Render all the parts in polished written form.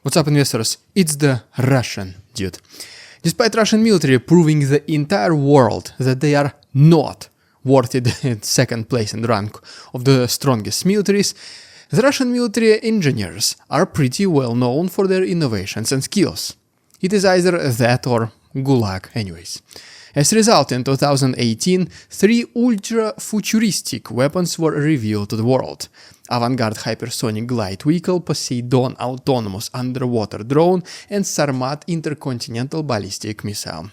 What's up, investors? It's the Russian dude. Despite Russian military proving the entire world that they are not worthy the second place in the rank of the strongest militaries, the Russian military engineers are pretty well known for their innovations and skills. It is either that or gulag anyways. As a result, in 2018, 3 ultra-futuristic weapons were revealed to the world. Avangard hypersonic glide vehicle, Poseidon autonomous underwater drone, and Sarmat Intercontinental ballistic missile.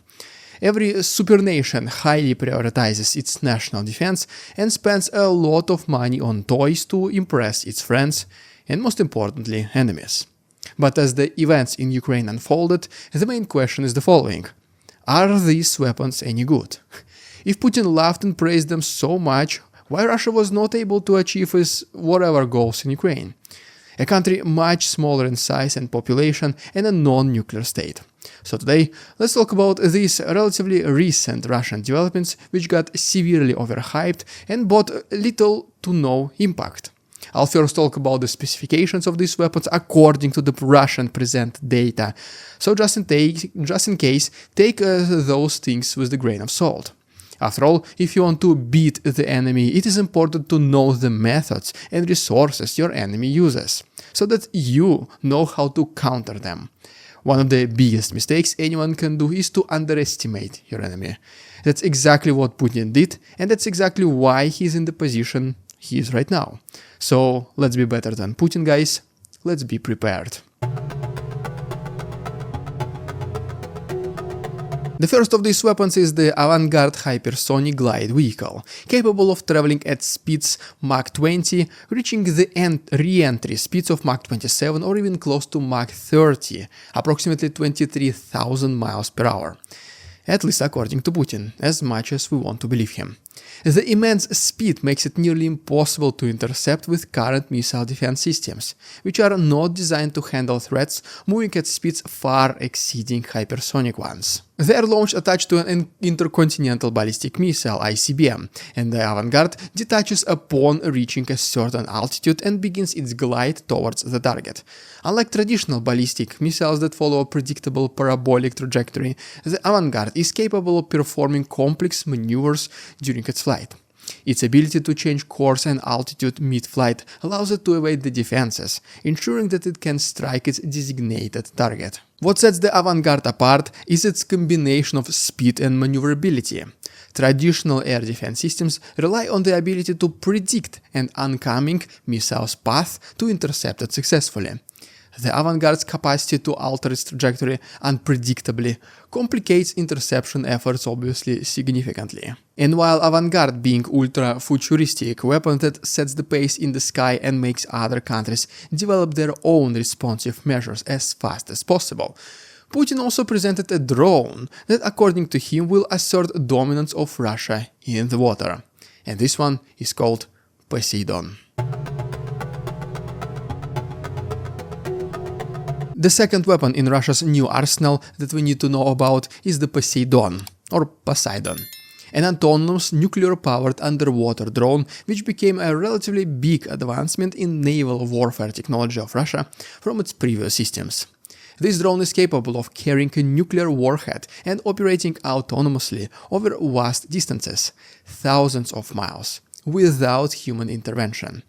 Every supernation highly prioritizes its national defense and spends a lot of money on toys to impress its friends and, most importantly, enemies. But as the events in Ukraine unfolded, the main question is the following. Are these weapons any good? If Putin loved and praised them so much, why Russia was not able to achieve his whatever goals in Ukraine? A country much smaller in size and population and a non-nuclear state. So today, let's talk about these relatively recent Russian developments which got severely overhyped and brought little to no impact. I'll first talk about the specifications of these weapons according to the Russian present data, so just in case, take those things with a grain of salt. After all, if you want to beat the enemy, it is important to know the methods and resources your enemy uses, so that you know how to counter them. One of the biggest mistakes anyone can do is to underestimate your enemy. That's exactly what Putin did, and that's exactly why he's in the position he is right now. So let's be better than Putin, guys. Let's be prepared. The first of these weapons is the Avangard hypersonic glide vehicle, capable of traveling at speeds Mach 20, reaching the re-entry speeds of Mach 27 or even close to Mach 30, approximately 23,000 miles per hour. At least according to Putin, as much as we want to believe him. The immense speed makes it nearly impossible to intercept with current missile defense systems, which are not designed to handle threats moving at speeds far exceeding hypersonic ones. They are launched attached to an intercontinental ballistic missile, ICBM, and the Avangard detaches upon reaching a certain altitude and begins its glide towards the target. Unlike traditional ballistic missiles that follow a predictable parabolic trajectory, the Avangard is capable of performing complex maneuvers during its flight. Its ability to change course and altitude mid-flight allows it to evade the defenses, ensuring that it can strike its designated target. What sets the Avangard apart is its combination of speed and maneuverability. Traditional air defense systems rely on the ability to predict an oncoming missile's path to intercept it successfully. The Avangard's capacity to alter its trajectory unpredictably complicates interception efforts obviously significantly. And while Avangard being ultra-futuristic weapon that sets the pace in the sky and makes other countries develop their own responsive measures as fast as possible, Putin also presented a drone that according to him will assert dominance of Russia in the water. And this one is called Poseidon. The second weapon in Russia's new arsenal that we need to know about is the Poseidon, or Poseidon, an autonomous nuclear-powered underwater drone which became a relatively big advancement in naval warfare technology of Russia from its previous systems. This drone is capable of carrying a nuclear warhead and operating autonomously over vast distances, thousands of miles, without human intervention.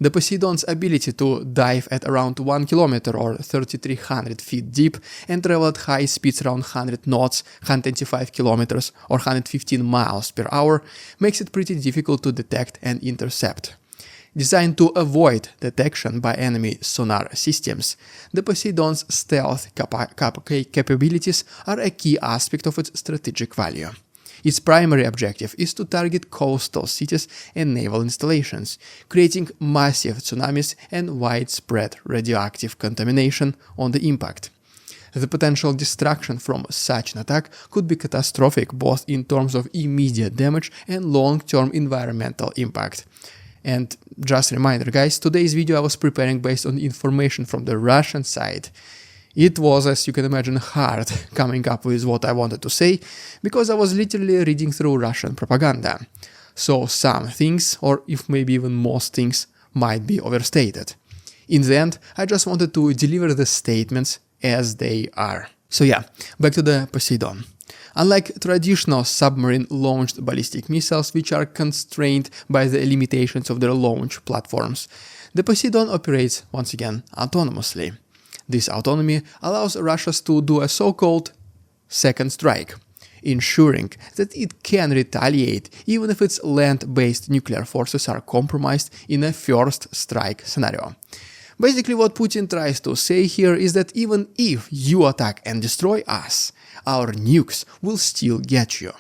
The Poseidon's ability to dive at around 1 kilometer or 3,300 feet deep and travel at high speeds around 100 knots, 125 kilometers or 115 miles per hour makes it pretty difficult to detect and intercept. Designed to avoid detection by enemy sonar systems, the Poseidon's stealth capabilities are a key aspect of its strategic value. Its primary objective is to target coastal cities and naval installations, creating massive tsunamis and widespread radioactive contamination on the impact. The potential destruction from such an attack could be catastrophic both in terms of immediate damage and long-term environmental impact. And just a reminder, guys, today's video I was preparing based on information from the Russian side. It was, as you can imagine, hard coming up with what I wanted to say, because I was literally reading through Russian propaganda. So some things, or if maybe even most things, might be overstated. In the end, I just wanted to deliver the statements as they are. So yeah, back to the Poseidon. Unlike traditional submarine-launched ballistic missiles, which are constrained by the limitations of their launch platforms, the Poseidon operates, once again, autonomously. This autonomy allows Russia to do a so-called second strike, ensuring that it can retaliate even if its land-based nuclear forces are compromised in a first strike scenario. Basically, what Putin tries to say here is that even if you attack and destroy us, our nukes will still get you.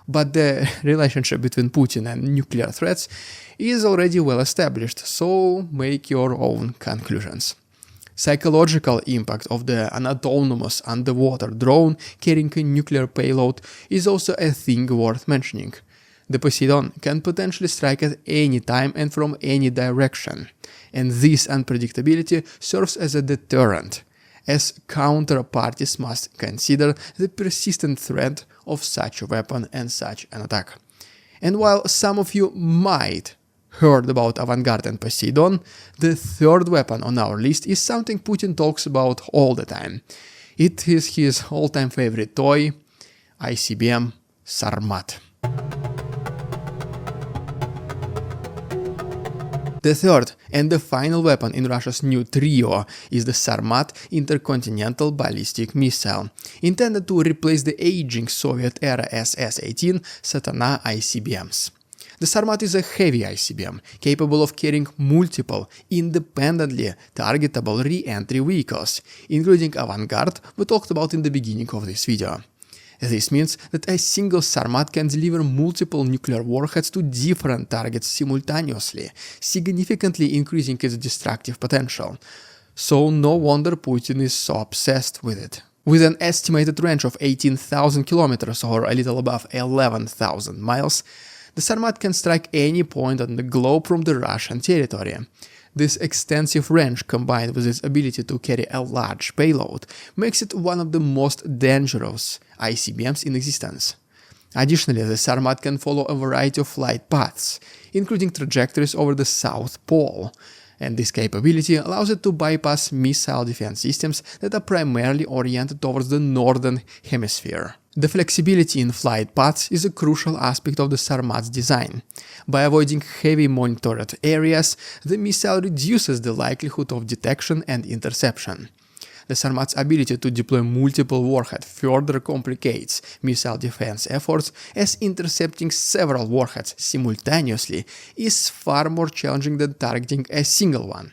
But the relationship between Putin and nuclear threats is already well established, so make your own conclusions. Psychological impact of the unautonomous underwater drone carrying a nuclear payload is also a thing worth mentioning. The Poseidon can potentially strike at any time and from any direction, and this unpredictability serves as a deterrent, as counterparties must consider the persistent threat of such a weapon and such an attack. And while some of you might heard about Avangard and Poseidon, the third weapon on our list is something Putin talks about all the time. It is his all-time favorite toy, ICBM Sarmat. The third and the final weapon in Russia's new trio is the Sarmat Intercontinental ballistic missile, intended to replace the aging Soviet-era SS-18 Satana ICBMs. The Sarmat is a heavy ICBM, capable of carrying multiple, independently targetable re-entry vehicles, including Avangard we talked about in the beginning of this video. This means that a single Sarmat can deliver multiple nuclear warheads to different targets simultaneously, significantly increasing its destructive potential. So no wonder Putin is so obsessed with it. With an estimated range of 18,000 kilometers or a little above 11,000 miles, the Sarmat can strike any point on the globe from the Russian territory. This extensive range, combined with its ability to carry a large payload, makes it one of the most dangerous ICBMs in existence. Additionally, the Sarmat can follow a variety of flight paths, including trajectories over the South Pole, and this capability allows it to bypass missile defense systems that are primarily oriented towards the northern hemisphere. The flexibility in flight paths is a crucial aspect of the Sarmat's design. By avoiding heavy monitored areas, the missile reduces the likelihood of detection and interception. The Sarmat's ability to deploy multiple warheads further complicates missile defense efforts, as intercepting several warheads simultaneously is far more challenging than targeting a single one.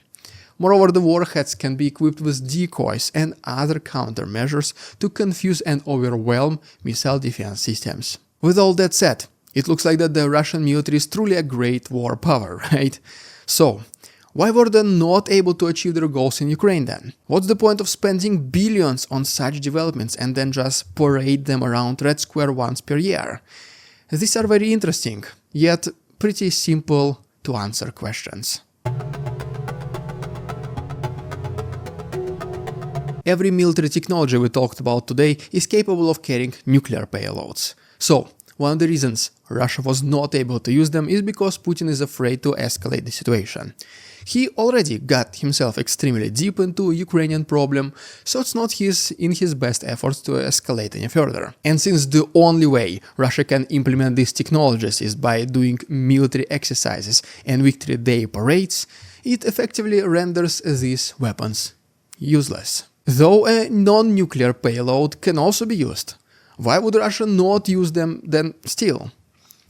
Moreover, the warheads can be equipped with decoys and other countermeasures to confuse and overwhelm missile defense systems. With all that said, it looks like that the Russian military is truly a great war power, right? So, why were they not able to achieve their goals in Ukraine then? What's the point of spending billions on such developments and then just parade them around Red Square once per year? These are very interesting, yet pretty simple to answer questions. Every military technology we talked about today is capable of carrying nuclear payloads. So, one of the reasons Russia was not able to use them is because Putin is afraid to escalate the situation. He already got himself extremely deep into Ukrainian problem, so it's not in his best efforts to escalate any further. And since the only way Russia can implement these technologies is by doing military exercises and Victory Day parades, it effectively renders these weapons useless. Though a non-nuclear payload can also be used. Why would Russia not use them then still?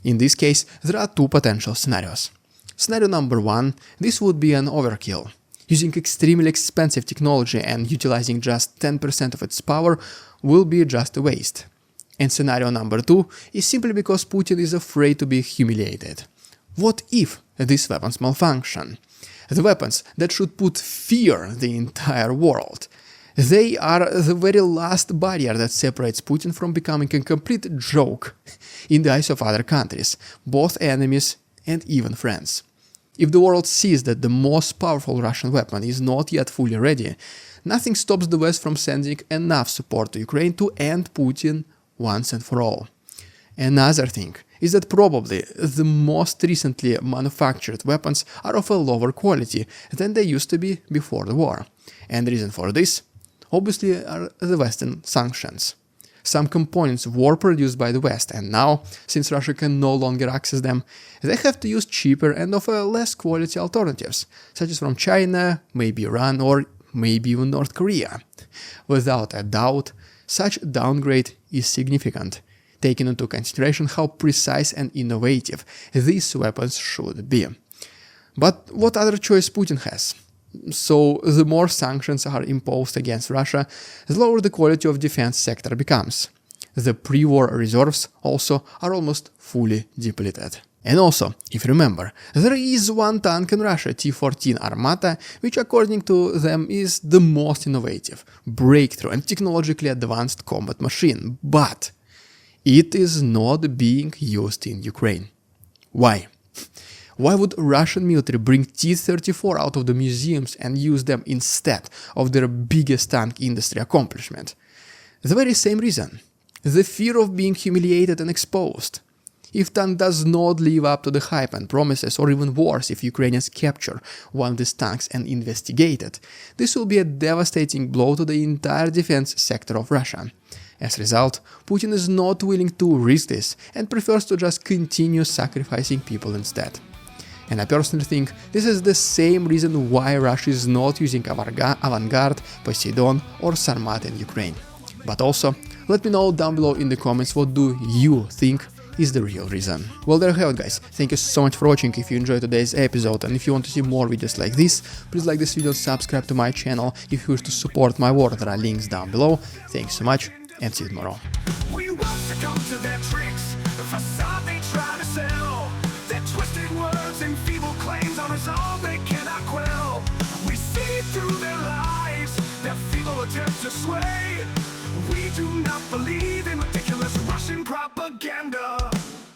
In this case, there are two potential scenarios. Scenario number one, this would be an overkill. Using extremely expensive technology and utilizing just 10% of its power will be just a waste. And scenario number two is simply because Putin is afraid to be humiliated. What if these weapons malfunction? The weapons that should put fear in the entire world. They are the very last barrier that separates Putin from becoming a complete joke in the eyes of other countries, both enemies and even friends. If the world sees that the most powerful Russian weapon is not yet fully ready, nothing stops the West from sending enough support to Ukraine to end Putin once and for all. Another thing, is that probably the most recently manufactured weapons are of a lower quality than they used to be before the war. And the reason for this, obviously, are the Western sanctions. Some components were produced by the West, and now, since Russia can no longer access them, they have to use cheaper and of a less quality alternatives, such as from China, maybe Iran, or maybe even North Korea. Without a doubt, such downgrade is significant, taking into consideration how precise and innovative these weapons should be. But what other choice Putin has? So the more sanctions are imposed against Russia, the lower the quality of defense sector becomes. The pre-war reserves also are almost fully depleted. And also, if you remember, there is one tank in Russia, T-14 Armata, which according to them is the most innovative, breakthrough and technologically advanced combat machine, but it is not being used in Ukraine. Why? Why would Russian military bring T-34 out of the museums and use them instead of their biggest tank industry accomplishment? The very same reason. The fear of being humiliated and exposed. If tank does not live up to the hype and promises, or even worse, if Ukrainians capture one of these tanks and investigate it, this will be a devastating blow to the entire defense sector of Russia. As a result, Putin is not willing to risk this and prefers to just continue sacrificing people instead. And I personally think this is the same reason why Russia is not using Avangard, Poseidon or Sarmat in Ukraine. But also, let me know down below in the comments what do you think is the real reason. Well, there you have it, guys. Thank you so much for watching. If you enjoyed today's episode and if you want to see more videos like this, please like this video and subscribe to my channel. If you wish to support my work, there are links down below. Thanks so much and see you tomorrow. We won't succumb to their tricks, the facade they try to sell, their twisted words and feeble claims on us all they cannot quell. We see through their lies, their feeble attempts to sway. We do not believe